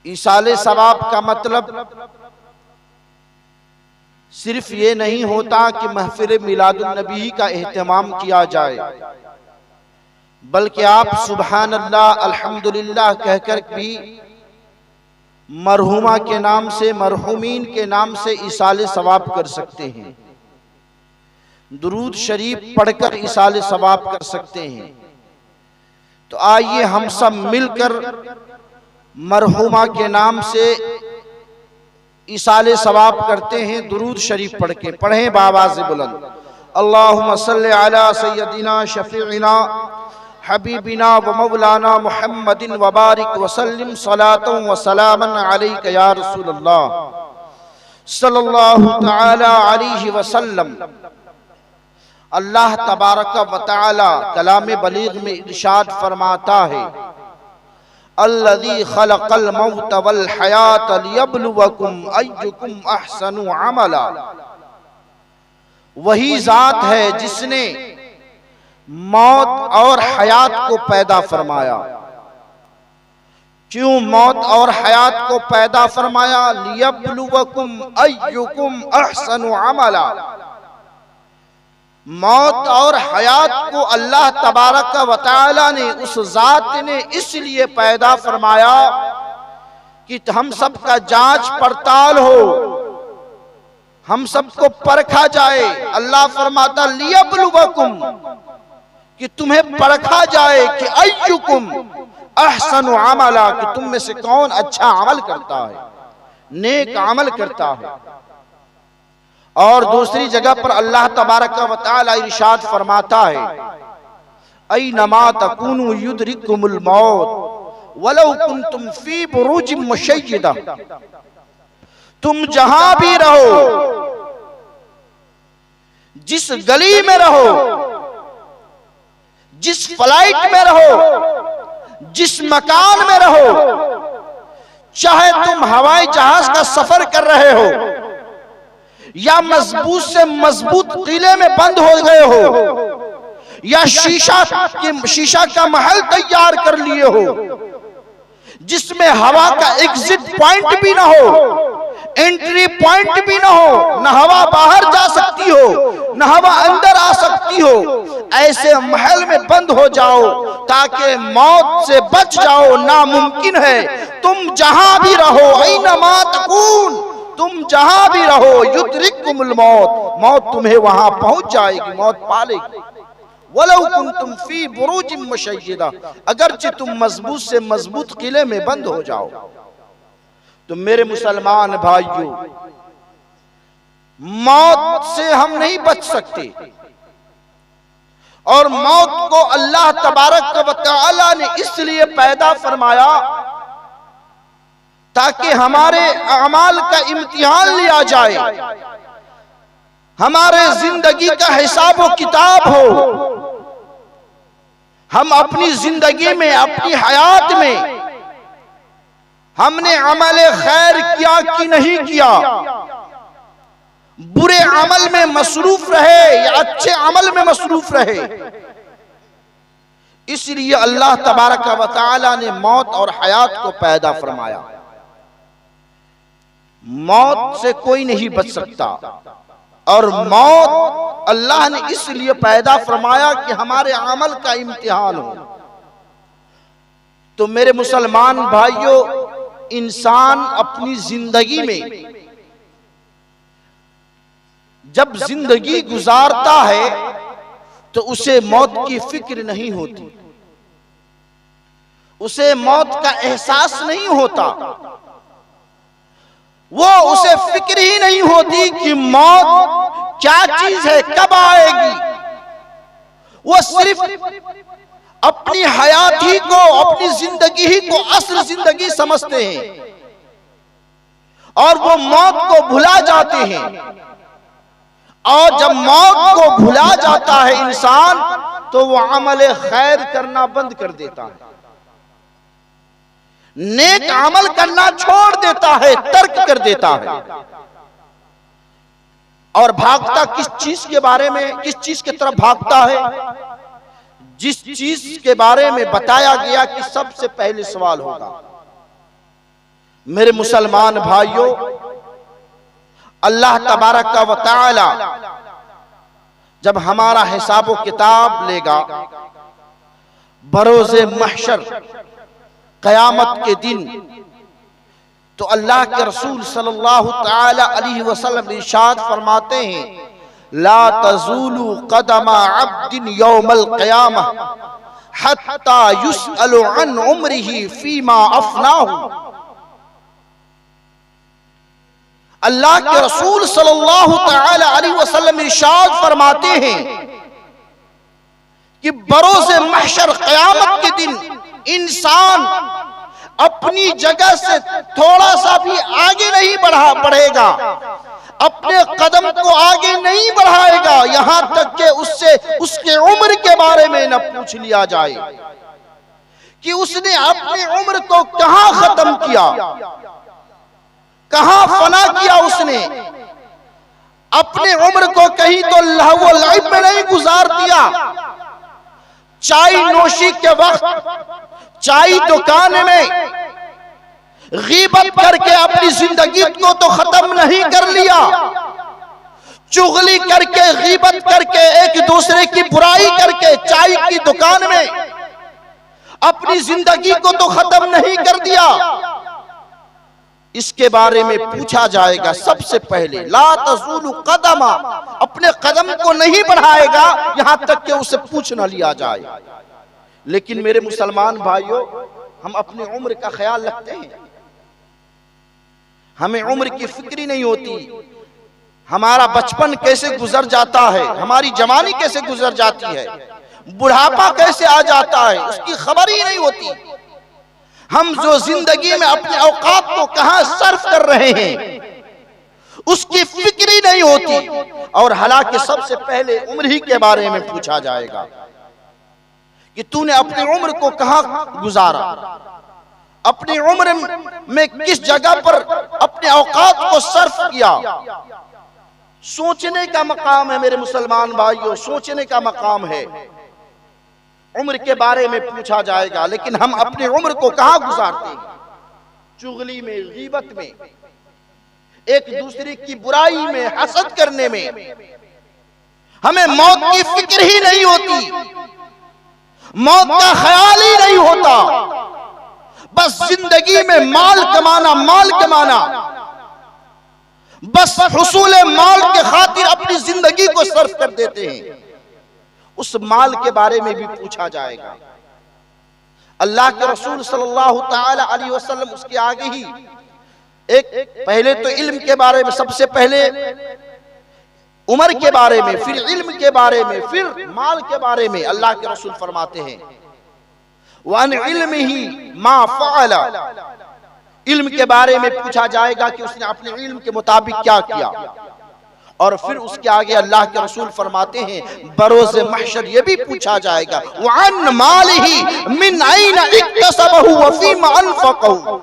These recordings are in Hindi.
ईसाले सवाब का मतलब सिर्फ ये नहीं होता कि महफिल मिलादुन नबी का एहतमाम किया जाए, बल्कि आप सुबहान अल्लाह अल्हम्दुलिल्लाह कहकर भी मरहुमा के नाम से, मरहुमीन के नाम से ईसाले सवाब कर सकते हैं, दुरूद शरीफ पढ़कर ईसाले सवाब कर सकते हैं। तो आइए हम सब मिलकर मरहुमा के नाम से ईसाले सवाब करते हैं, दुरूद शरीफ पढ़ के। पढ़ें बावाज़ बुलंद, अल्लाहुम्मा सल्ली अला सय्यदिना शफीइना हबीबिना व मौलाना मुहम्मदिन व बारिक वसल्लिम सलातन व सलामन अलैका या रसूलल्लाह सल्लल्लाहु तआला अलैहि वसल्लम। अल्लाह तबारक व तआला कलाम बलीग में इरशाद फरमाता है, अल्लज़ी खलक़ल मौत वल हयात लियब्लुवकुम अय्युकुम अहसनु अमला। वही जात है जिसने मौत और हयात को पैदा फरमाया। क्यों मौत और हयात को पैदा फरमाया? लियब्लुवकुम अय्युकुम अहसनु अमला। मौत और हयात को अल्लाह तबारक व तआला ने, उस जात ने इसलिए पैदा फरमाया कि हम सब का जांच पड़ताल हो, हम सबको परखा जाए। अल्लाह फरमाता लियब्लुवकुम, कि तुम्हें परखा जाए कि अय्युकुम अहसनु अमला, कि तुम में से कौन अच्छा अमल करता है, नेक अमल करता है। और दूसरी जगह पर अल्लाह तबारक व तआला इरशाद फरमाता है, ऐनमा तकूनु युदरिकुमुल मौत वलौ कुंतुम फी बुरूजिम मुशय्यदा। तुम जहां भी रहो, जिस गली में रहो, जिस फ्लाइट में रहो, जिस मकान में रहो, चाहे तुम हवाई जहाज का सफर कर रहे हो या मजबूत से मजबूत किले में बंद हो गए हो या शीशा का महल तैयार कर लिए हो जिसमें हवा का एग्जिट पॉइंट भी ना हो, एंट्री पॉइंट भी ना हो, न हवा बाहर जा सकती हो न हवा अंदर आ सकती हो, ऐसे महल में बंद हो जाओ ताकि मौत से बच जाओ, नामुमकिन है। तुम जहां भी रहो, ऐनमा तकून, तुम जहां भी रहो, युदरिकुमुल मौत, मौत तुम्हें वहां पहुंच जाएगी, मौत पालेगी। वलौ कुंतुम फी बुरूजिम मुशय्यदा, अगरचे तुम मजबूत से मजबूत किले में बंद हो जाओ। तो मेरे मुसलमान भाइयों, मौत से हम नहीं बच सकते और मौत को अल्लाह तबारक व तआला ने इसलिए पैदा फरमाया ताकि हमारे अमाल का इम्तिहान लिया जाए, हमारे जिंदगी का हिसाब व किताब हो, हम अपनी जिंदगी में, अपनी हयात में हमने अमल खैर किया कि नहीं किया, बुरे अमल में मसरूफ रहे या अच्छे अमल में मसरूफ रहे। इसलिए अल्लाह तबारक व तआला ने मौत और हयात को पैदा फरमाया। मौत से कोई नहीं बच सकता और मौत अल्लाह ने इसलिए पैदा फरमाया कि हमारे अमल का इम्तिहान हो। तो मेरे मुसलमान भाइयों, इंसान अपनी जिंदगी में जब जिंदगी गुजारता है तो उसे मौत की फिक्र नहीं होती, उसे मौत का एहसास नहीं होता, वो उसे फिक्र ही नहीं होती कि मौत क्या चीज है, कब आएगी। वो सिर्फ अपनी हयात ही को, अपनी जिंदगी ही को असल जिंदगी समझते हैं और वो मौत को भुला जाते हैं। और जब मौत को भुला जाता है इंसान तो वो अमल खैर करना बंद कर देता है, नेक अमल करना छोड़ देता है, तर्क कर देता है और भागता किस चीज के बारे में, किस चीज की तरफ भागता है? जिस चीज के बारे में बताया गया कि सबसे पहले सवाल होगा। मेरे मुसलमान भाइयों, अल्लाह तबारक व तआला जब हमारा हिसाब व किताब लेगा बरोज़े महशर क़यामत के दिन, तो अल्लाह के रसूल सल्लल्लाहु तआला अलैहि वसल्लम इरशाद फरमाते हैं, ला तज़ूलु क़दमा अब्दिन यौमल क़यामह हत्ता युसअलु अन उम्रिही फीमा अफ़नाहु। अल्लाह के रसूल सल्लल्लाहु तआला अलैहि वसल्लम इरशाद फरमाते हैं कि बरोज़े महशर क़यामत के दिन इंसान अपनी जगह से थोड़ा सा भी आगे नहीं बढ़ेगा, अपने कदम को आगे नहीं बढ़ाएगा, यहां तक कि उससे उसके उम्र के बारे में न पूछ लिया जाए कि उसने अपनी उम्र को कहां खत्म किया, कहां फना किया। उसने अपने उम्र को कहीं तो लहव व लाइब में नहीं गुजार दिया, चाय नोशी के वक्त चाय दुकान में गीबत करके अपनी जिंदगी को तो खत्म नहीं कर लिया, चुगली करके गीबत करके एक दूसरे की बुराई करके चाय की दुकान में अपनी जिंदगी को तो खत्म नहीं कर दिया। इसके बारे में पूछा जाएगा सबसे पहले। ला तज़ूलु क़दमा, अपने कदम को नहीं बढ़ाएगा यहां तक कि उसे पूछ न लिया जाए। लेकिन मेरे मुसलमान भाइयों, हम अपनी उम्र का ख्याल रखते हैं? हमें उम्र की फिक्र ही नहीं होती। हमारा बचपन कैसे गुजर जाता है, हमारी जवानी कैसे गुजर जाती है, बुढ़ापा कैसे आ जाता है, उसकी खबर ही नहीं होती। हम जो जिंदगी में अपने औकात को कहां सर्फ कर रहे हैं उसकी फिक्र ही नहीं होती। और हालांकि सबसे पहले उम्र ही के बारे में पूछा जाएगा कि तूने अपनी उम्र को कहां गुजारा, अपनी उम्र में किस जगह पर अपने औकात को सर्फ किया। सोचने का मकाम है मेरे मुसलमान भाइयों, सोचने का मकाम है। उम्र के बारे में पूछा जाएगा, लेकिन हम अपनी उम्र को कहां गुजारते हैं? चुगली में, गीबत में, एक दूसरे की बुराई में, हसद करने में। हमें मौत की फिक्र ही नहीं होती, मौत का ख्याल ही नहीं होता। बस जिंदगी में माल कमाना, माल कमाना, बस हुसूल माल के खातिर अपनी जिंदगी को सर्फ कर देते हैं। उस माल के बारे में भी पूछा जाएगा। अल्लाह के रसूल सल्लल्लाहु तआला अलैहि वसल्लम उसके आगे ही एक पहले तो इल्म के बारे में, सबसे पहले उम्र के बारे में, फिर इल्म के बारे में, फिर माल के बारे में अल्लाह के रसूल फरमाते हैं वन इल्मिही मा फ़अला। इल्म के बारे में पूछा जाएगा कि उसने अपने इल्म के मुताबिक क्या किया। और फिर उसके आगे अल्लाह के रसूल फरमाते हैं बरोज़े महशर ये भी पूछा जाएगा वअन मालिही मिन ऐन इक्तसबहु व फीमा अनफ़क़हु।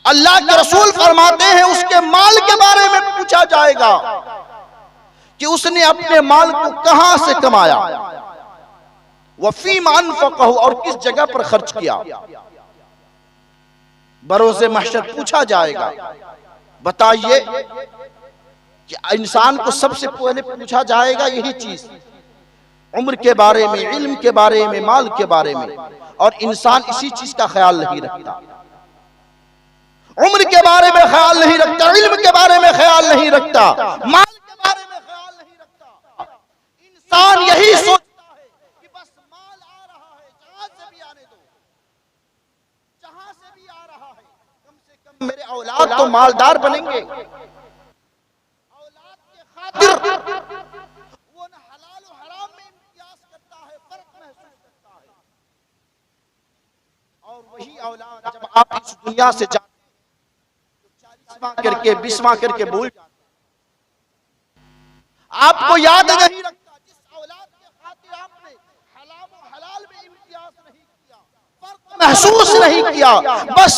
अल्लाह के रसूल फरमाते हैं उसके माल के बारे में पूछा जाएगा कि उसने अपने माल को कहां से कमाया, व फीमा अनफ़क़हु, और किस जगह पर खर्च किया। बरोज़े महशर पूछा जाएगा। बताइए कि इंसान को सबसे पहले पूछा जाएगा यही चीज, उम्र के बारे में, इल्म के बारे में, माल के बारे में। और इंसान इसी चीज का ख्याल नहीं रखता, उम्र के बारे में ख्याल नहीं रखता, इल्म के बारे में ख्याल नहीं रखता, माल के बारे में ख्याल नहीं रखता। इंसान यही सोचता है कि बस माल आ रहा है, जहां से भी आने दो, जहां से भी आ रहा है, कम से कम मेरे औलाद तो मालदार बनेंगे। वो न हलाल और हराम में इम्तियाज करता है, फर्क महसूस करता है। और वही औलाद जब आप इस दुनिया से जाते हैं 40वां करके 20वां करके भूल जाते हैं, आपको याद नहीं रखता जिस औलाद के खातिर आपने हलाल और हलाल में इम्तियाज नहीं किया, फर्क महसूस नहीं किया। बस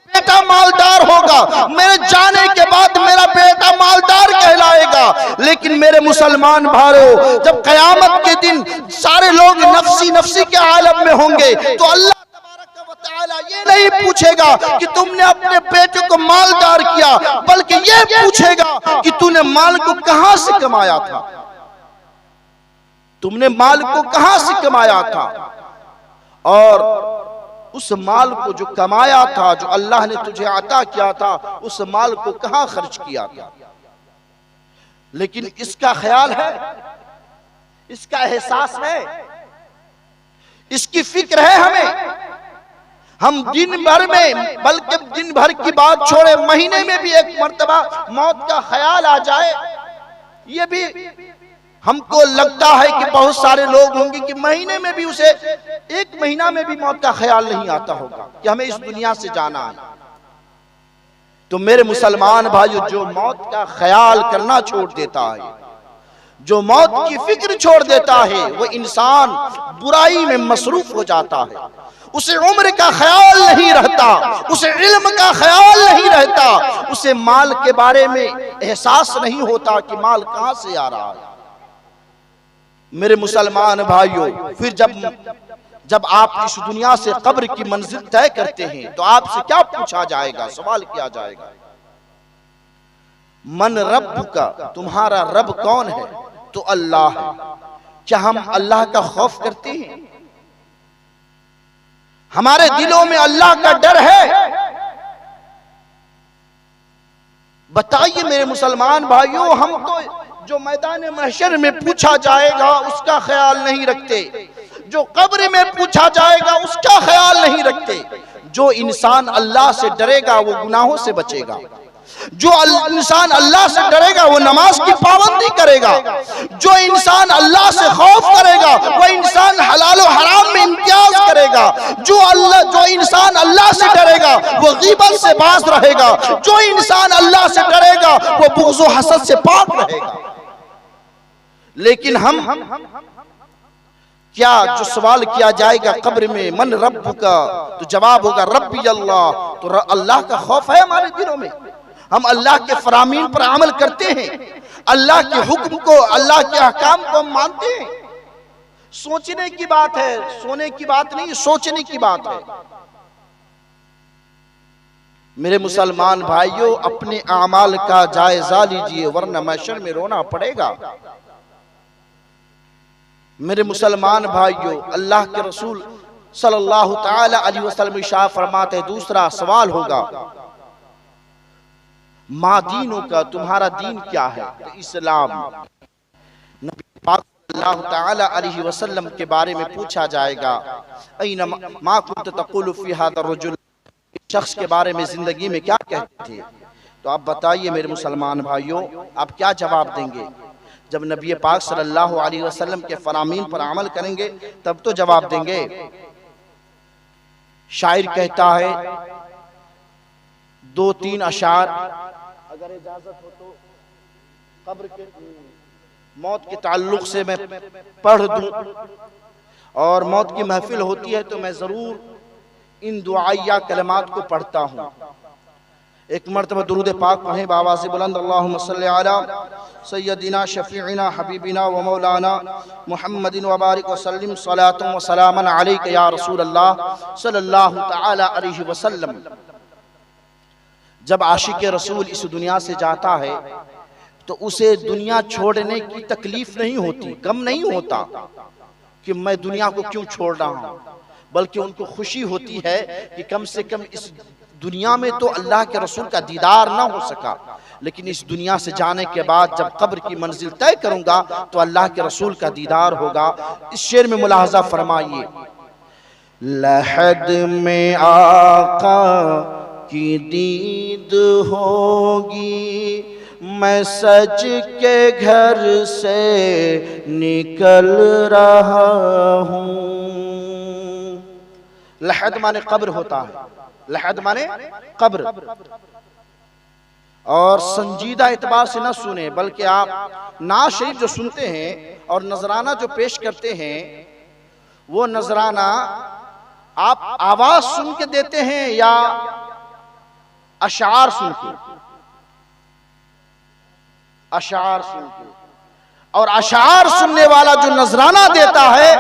बेटा मालदार होगा, मेरे जाने के बाद मेरा बेटा मालदार कहलाएगा। लेकिन मेरे मुसलमान भाइयों, जब क़यामत के दिन सारे लोग नफ्सी नफ्सी के आलम में होंगे तो अल्लाह तबारक व ताला ये नहीं पूछेगा कि तुमने अपने बेटे को मालदार किया, बल्कि ये पूछेगा कि तूने माल को कहां से कमाया था, तुमने माल को कहां से कमाया था, और उस माल को जो कमाया था, जो अल्लाह ने तुझे अता किया था, उस माल को कहां खर्च किया था। लेकिन इसका ख्याल है, इसका एहसास है, इसकी फिक्र है हमें। हम दिन भर में, बल्कि दिन भर की बात छोड़े, महीने में भी एक मर्तबा मौत का ख्याल आ जाए, ये भी हमको लगता है कि बहुत सारे लोग होंगे कि महीने में भी उसे, एक महीना में भी मौत का ख्याल नहीं आता होगा कि हमें इस दुनिया से जाना है। तो मेरे मुसलमान भाइयों, जो मौत का ख्याल करना छोड़ देता है, जो मौत की फिक्र छोड़ देता है, वो इंसान बुराई में मसरूफ हो जाता है। उसे उम्र का ख्याल नहीं रहता, उसे इल्म का ख्याल नहीं रहता, उसे माल के बारे में एहसास नहीं होता कि माल कहां से आ रहा है। मेरे मुसलमान भाइयों, फिर जब आप इस दुनिया से कब्र की मंजिल तय करते हैं तो आपसे क्या पूछा जाएगा, सवाल किया जाएगा, मन रब्बुका, तुम्हारा रब कौन है? तो अल्लाह है। क्या हम अल्लाह का खौफ करते हैं? हमारे दिलों में अल्लाह का डर है? बताइए मेरे मुसलमान भाइयों, हम तो जो मैदान महशर में पूछा जाएगा उसका ख्याल नहीं रखते, जो कब्र में पूछा जाएगा उसका ख्याल नहीं रखते। जो इंसान अल्लाह से डरेगा वो गुनाहों से बचेगा, जो इंसान अल्लाह से डरेगा वो नमाज की पाबंदी करेगा, जो इंसान अल्लाह से खौफ करेगा वो इंसान हलाल और हराम में इम्तियाज करेगा, जो इंसान अल्लाह से डरेगा वो गीबत से बाज रहेगा, जो इंसान अल्लाह से डरेगा वो बुग़्ज़ और हसद से पाक रहेगा। लेकिन हम क्या, जो सवाल किया जाएगा कब्र में, मन रब्बुका, तो जवाब होगा रब्बी अल्लाह। तो अल्लाह का खौफ है हमारे दिलों में? हम अल्लाह के फरामीन पर अमल करते हैं, अल्लाह के हुक्म को, अल्लाह के अहकाम को हम मानते हैं? सोचने की बात है, सोने की बात नहीं, सोचने की बात है। मेरे मुसलमान भाइयों, अपने आमाल का जायजा लीजिए, वरना महशर में रोना पड़ेगा। मेरे मुसलमान भाइयों, अल्लाह के रसूल सल्लल्लाहु तआला अलैहि वसल्लम इरशाद फरमाते हैं, दूसरा सवाल होगा, मा दीनों का, तुम्हारा दीन क्या है? तो इस्लाम। नबी पाक सल्लल्लाहु तआला अलैहि वसल्लम के बारे में पूछा जाएगा, ऐना मा कुंत तक़ूलु फी हाज़ा रजुल, शख्स के बारे में जिंदगी में क्या कहते थे? तो आप बताइए मेरे मुसलमान भाइयों, आप क्या जवाब देंगे? जब नबी पाक सल्लल्लाहु अलैहि वसल्लम के फरामीन पर अमल करेंगे तब तो जवाब देंगे। शायर कहता है, दो तीन अशार अगर इजाजत हो तो कब्र के मौत के ताल्लुक से मैं पढ़ दूं, और मौत की महफिल होती है तो मैं जरूर इन दुआया कलमात को पढ़ता हूं। एक मर्तबा दुरूद पाक पढ़ें बाबा से बुलंद, अल्लाहुम्मा सल्ली अला सय्यदिना शफीइना हबीबिना व मौलाना मुहम्मदिन व बारिक व सल्लिम सलातुन व सलामन अलैका या रसूल अल्लाह सल्लल्लाहु तआला अलैहि वसल्लम। जब आशिक रसूल इस दुनिया से जाता है तो उसे दुनिया छोड़ने की तकलीफ नहीं होती, गम नहीं होता कि मैं दुनिया को क्यों छोड़ रहा हूं, बल्कि उनको खुशी होती है कि कम से कम इस दुनिया में तो अल्लाह के रसूल का दीदार ना हो सका, लेकिन इस दुनिया से जाने के बाद जब कब्र की मंजिल तय करूंगा तो अल्लाह के रसूल का दीदार होगा। इस शेर में मुलाहजा फरमाइए, लहद में आका की दीद होगी, मैं सज के घर से निकल रहा हूँ। लहद माने कब्र होता है, लहद माने कब्र। और संजीदा एतबार से न सुने, बल्कि आप नाज शरीफ जो सुनते हैं और नजराना जो पेश करते हैं, वो नजराना आप आवाज सुन के देते हैं या अशार सुन के? अशार सुन के। और अशार सुनने वाला जो नजराना देता है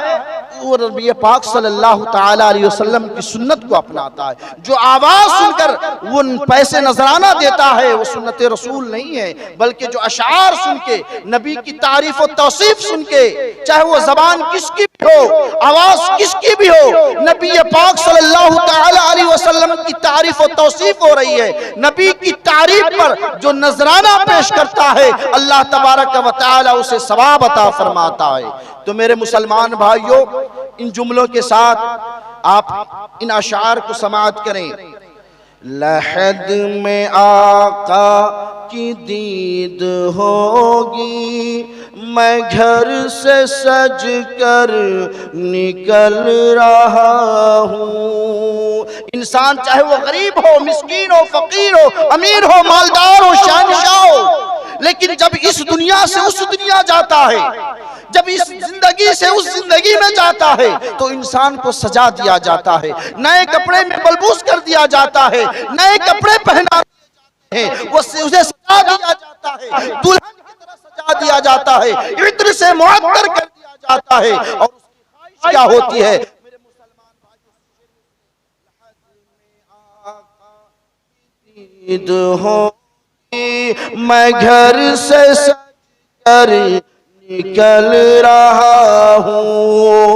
वो नबी पाक सल्लल्लाहु ताला अलैहि वसल्लम की सुन्नत को अपनाता है। जो आवाज सुनकर वो पैसे नजराना देता है वो सुन्नत रसूल नहीं है, बल्कि जो अशार सुन के नबी की तारीफ और तौसीफ सुन के, चाहे वो जबान किसकी भी हो, आवाज किसकी भी हो, नबी पाक सल्लल्लाहु ताला अलैहि वसल्लम की तारीफ और तौसीफ हो रही है, नबी की तारीफ पर जो नजराना पेश करता है अल्लाह तबारक व तआला उसे सवाब अता फरमाता है। तो मेरे मुसलमान भाइयों, इन जुमलों के साथ आप इन अशार को समाअत करें। लहद में आका की दीद होगी, मैं घर से सज कर निकल रहा हूँ। इंसान चाहे वो गरीब हो, मिस्कीन हो, फकीर हो, अमीर हो, मालदार हो, शहंशाह हो, लेकिन जब इस दुनिया से उस दुनिया जाता है, जब इस जिंदगी से उस जिंदगी में जाता है, तो इंसान को सजा दिया जाता है, नए कपड़े में मलबूस कर दिया जाता है, नए कपड़े पहना है, उसे सजा दिया जाता है, दुल्हन की तरह सजा दिया जाता है, इत्र से मुअत्तर कर दिया जाता है। और उसकी ख्वाहिश क्या होती है मेरे मुसलमान भाइयों, मैं घर से सज कर निकल रहा हूँ।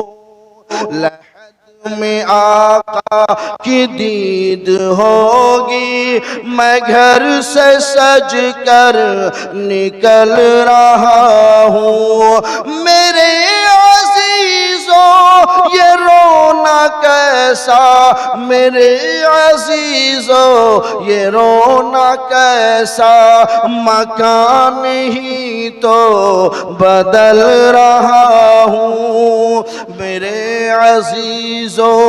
लहद में आका की दीद होगी, मैं घर से सज कर निकल रहा हूँ। मेरे अजीजों ये रोना कैसा, मेरे अजीजों ये रोना कैसा, मकान ही तो बदल रहा हूँ। मेरे अजीजों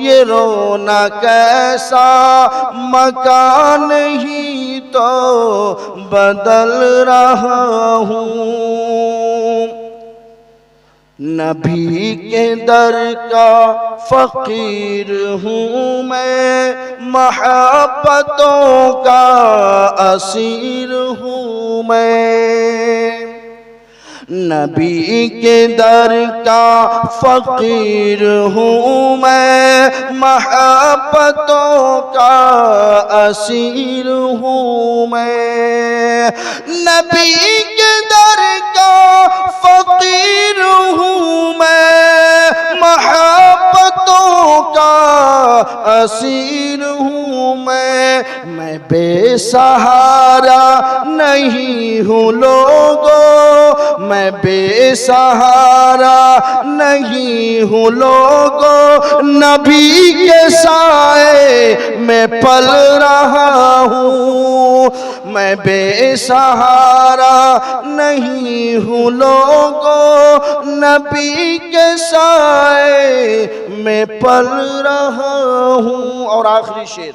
ये रोना कैसा, मकान ही तो बदल रहा हूँ। नबी के दर का फकीर हूँ मैं, महब्बतों का असीर हूँ मैं। नबी के दर का फकीर हूँ मैं, महब्बतों का असीर हूँ मैं। नबी के दर का फकीर हूँ मैं, महब्बतों का असीर हूँ मैं बेसहारा नहीं हूँ लोगों, मैं बेसहारा नहीं हूँ लोगों, नबी के साए में पल रहा हूँ। मैं बेसहारा नहीं हूँ लोगों, नबी के साए में पल रहा हूँ। और आखिरी शेर,